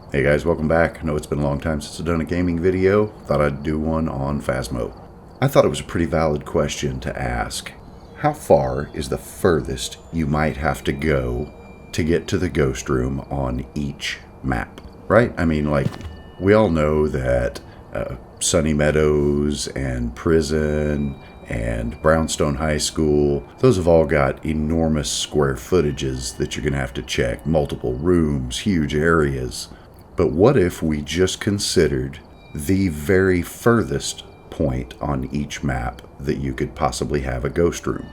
Hey guys, welcome back. I know it's been a long time since I've done a gaming video. Thought I'd do one on Phasmo. I thought it was a pretty valid question to ask. How far is the furthest you might have to go to get to the ghost room on each map? Right? I mean, like, we all know that Sunny Meadows and Prison and Brownstone High School, those have all got enormous square footages that you're going to have to check. Multiple rooms, huge areas. But what if we just considered the very furthest point on each map that you could possibly have a ghost room?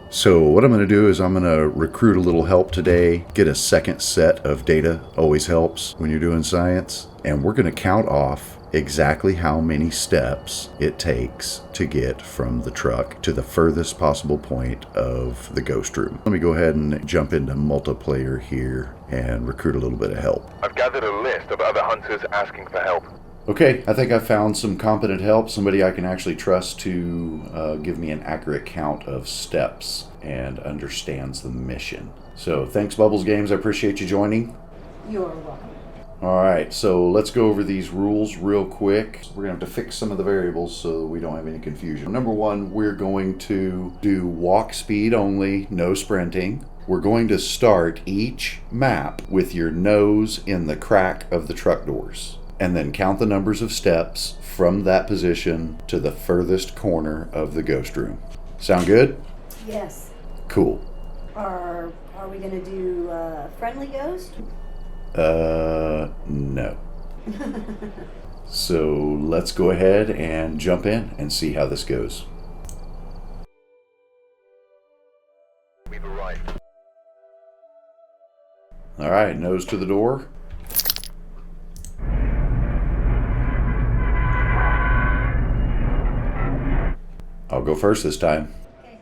So what I'm going to do is I'm going to recruit a little help today, get a second set of data, always helps when you're doing science, and we're going to count off exactly how many steps it takes to get from the truck to the furthest possible point of the ghost room. Let me go ahead and jump into multiplayer here and recruit a little bit of help. I've gathered a list of other hunters asking for help. Okay, I think I found some competent help, somebody I can actually trust to give me an accurate count of steps and understands the mission. So thanks, Bubbles Games. I appreciate you joining. You're welcome. All right, so let's go over these rules real quick. We're going to have to fix some of the variables so we don't have any confusion. Number one, we're going to do walk speed only, no sprinting. We're going to start each map with your nose in the crack of the truck doors, and then count the numbers of steps from that position to the furthest corner of the ghost room. Sound good? Yes. Cool. Are we gonna do friendly ghost? No. So let's go ahead and jump in and see how this goes. We've arrived. All right, nose to the door. I'll go first this time. Okay.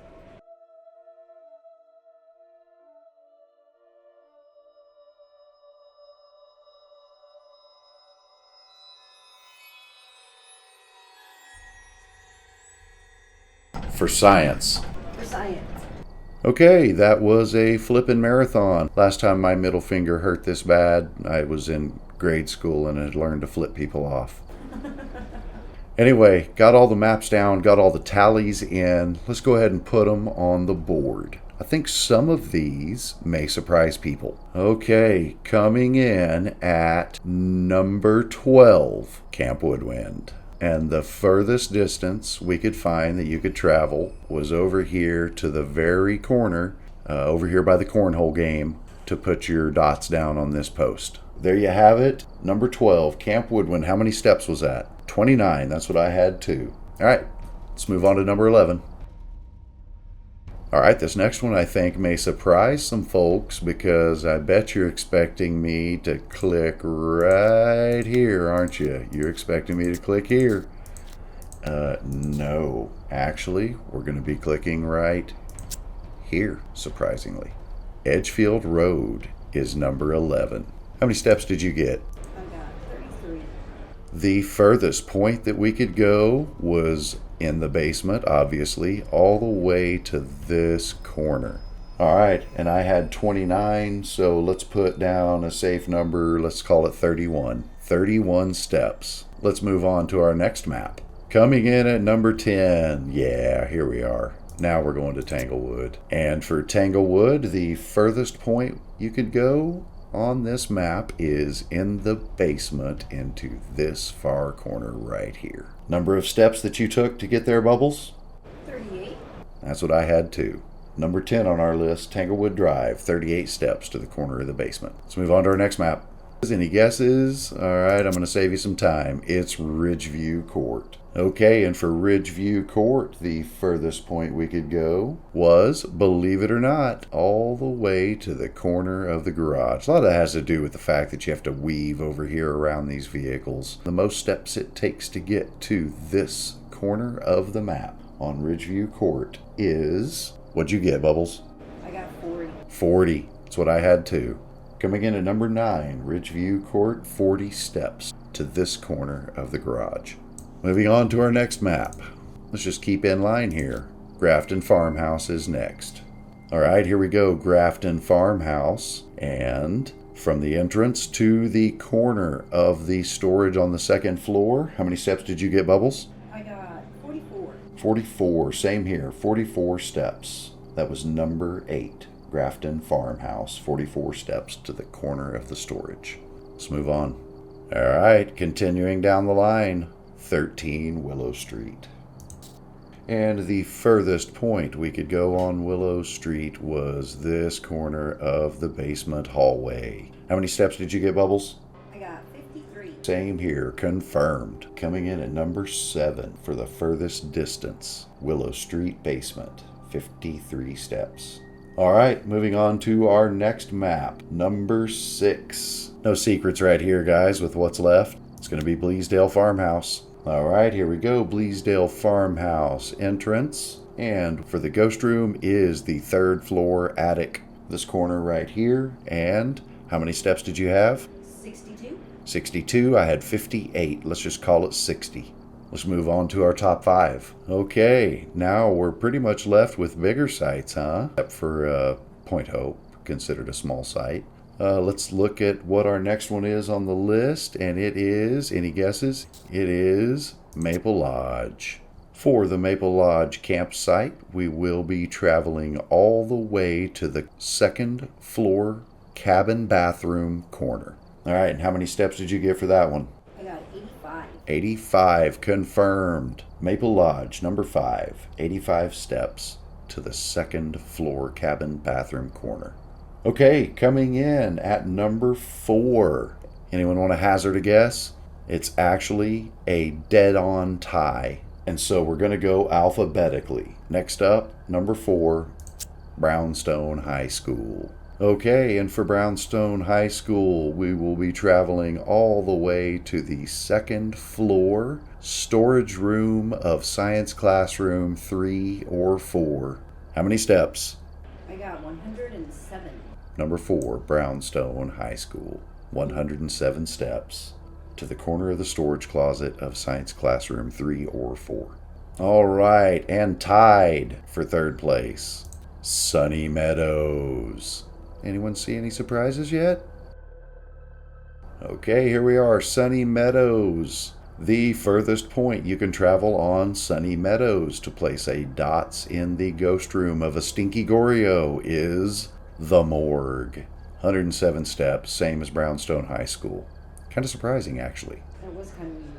For science. For science. Okay, that was a flippin' marathon. Last time my middle finger hurt this bad, I was in grade school and had learned to flip people off. Anyway, got all the maps down, got all the tallies in. Let's go ahead and put them on the board. I think some of these may surprise people. Okay, coming in at number 12, Camp Woodwind. And the furthest distance we could find that you could travel was over here to the very corner, over here by the cornhole game, to put your dots down on this post. There you have it. Number 12, Camp Woodwind. How many steps was that? 29. That's what I had too. All right, let's move on to number 11. All right, this next one I think may surprise some folks because I bet you're expecting me to click right here, aren't you? You're expecting me to click here. No, actually, we're going to be clicking right here, surprisingly. Edgefield Road is number 11. How many steps did you get? I got 33. The furthest point that we could go was in the basement, obviously, all the way to this corner. All right, and I had 29, so let's put down a safe number. Let's call it 31. 31 steps. Let's move on to our next map. Coming in at number 10. Yeah, here we are. Now we're going to Tanglewood. And for Tanglewood, the furthest point you could go on this map is in the basement into this far corner right here. Number of steps that you took to get there, Bubbles? 38. That's what I had too. Number 10 on our list, Tanglewood Drive, 38 steps to the corner of the basement. Let's move on to our next map. Any guesses? All right, I'm going to save you some time. It's Ridgeview Court. Okay, and for Ridgeview Court, the furthest point we could go was, believe it or not, all the way to the corner of the garage. A lot of that has to do with the fact that you have to weave over here around these vehicles. The most steps it takes to get to this corner of the map on Ridgeview Court is... What'd you get, Bubbles? I got 40. 40. That's what I had too. Coming in at number 9, Ridgeview Court, 40 steps to this corner of the garage. Moving on to our next map. Let's just keep in line here. Grafton Farmhouse is next. All right, here we go. Grafton Farmhouse. And From the entrance to the corner of the storage on the second floor, how many steps did you get, Bubbles? I got 44. 44, same here, 44 steps. That was number 8, Grafton Farmhouse, 44 steps to the corner of the storage. Let's move on. All right, continuing down the line, 13 Willow Street. And the furthest point we could go on Willow Street was this corner of the basement hallway. How many steps did you get, Bubbles? I got 53. Same here, confirmed. Coming in at number 7 for the furthest distance, Willow Street basement, 53 steps. All right, moving on to our next map, number 6. No secrets right here, guys, with what's left. It's going to be Bleasdale Farmhouse. All right, here we go. Bleasdale Farmhouse entrance. And for the ghost room is the 3rd floor attic. This corner right here. And how many steps did you have? 62. 62. I had 58. Let's just call it 60. Let's move on to our top 5. Okay, now we're pretty much left with bigger sites, huh? Except for Point Hope, considered a small site. Let's look at what our next one is on the list, and it is, any guesses? It is Maple Lodge. For the Maple Lodge campsite, we will be traveling all the way to the 2nd floor cabin bathroom corner. All right, and how many steps did you get for that one? I got 85. 85, confirmed. Maple Lodge, number 5, 85 steps to the 2nd floor cabin bathroom corner. Okay, coming in at number 4. Anyone want to hazard a guess? It's actually a dead-on tie. And so we're going to go alphabetically. Next up, number 4, Brownstone High School. Okay, and for Brownstone High School, we will be traveling all the way to the 2nd floor storage room of Science Classroom 3 or 4. How many steps? I got 107. Number 4, Brownstone High School. 107 steps to the corner of the storage closet of Science Classroom 3 or 4. All right, and tied for 3rd place, Sunny Meadows. Anyone see any surprises yet? Okay, here we are, Sunny Meadows. The furthest point you can travel on Sunny Meadows to place a dots in the ghost room of a Stinky Goryo is the morgue. 107 steps, same as Brownstone High School. Kind of surprising, actually. That was kind of weird.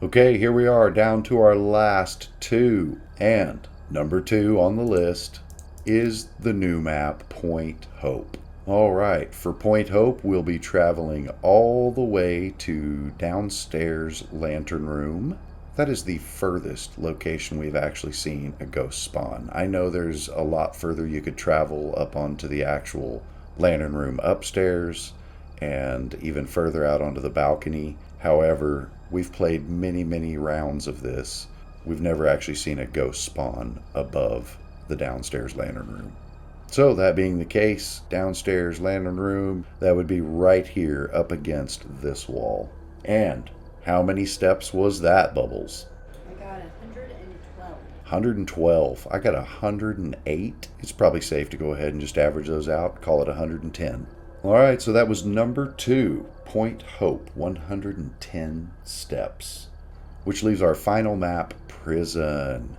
Okay, here we are, down to our last 2. And number 2 on the list is the new map, Point Hope. All right, for Point Hope, we'll be traveling all the way to downstairs lantern room. That is the furthest location we've actually seen a ghost spawn. I know there's a lot further you could travel up onto the actual lantern room upstairs and even further out onto the balcony. However, we've played many rounds of this. We've never actually seen a ghost spawn above the downstairs lantern room. So that being the case, downstairs lantern room, that would be right here up against this wall. And how many steps was that, Bubbles? I got 112. 112. I got 108. It's probably safe to go ahead and just average those out, call it 110. All right, so that was number 2, Point Hope, 110 steps, which leaves our final map, Prison.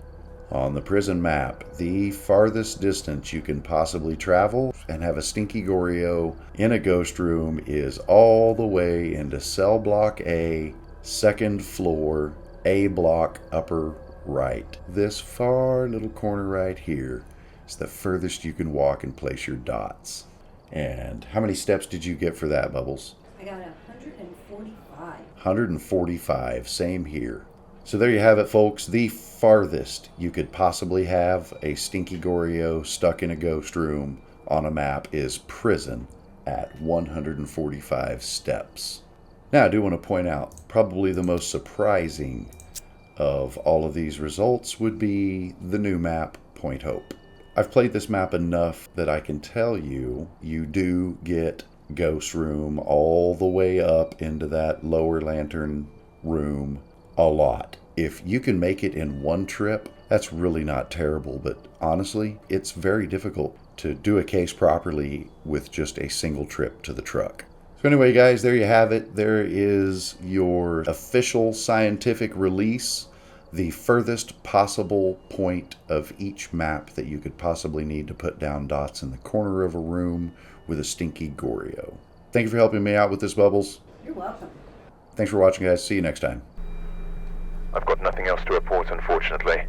On the prison map, the farthest distance you can possibly travel and have a Stinky Goryo in a ghost room is all the way into cell block A, 2nd floor, A block, upper right. This far little corner right here is the furthest you can walk and place your dots. And how many steps did you get for that, Bubbles? I got 145. 145, same here. So there you have it, folks. The farthest you could possibly have a Stinky Goryo stuck in a ghost room on a map is Prison at 145 steps. Now, I do want to point out, probably the most surprising of all of these results would be the new map, Point Hope. I've played this map enough that I can tell you, you do get ghost room all the way up into that lower lantern room a lot. If you can make it in one trip, that's really not terrible, but honestly, it's very difficult to do a case properly with just a single trip to the truck. So anyway, guys, there you have it. There is your official scientific release, the furthest possible point of each map that you could possibly need to put down dots in the corner of a room with a stinky Goreo. Thank you for helping me out with this, Bubbles. You're welcome. Thanks for watching, guys. See you next time. I've got nothing else to report, unfortunately.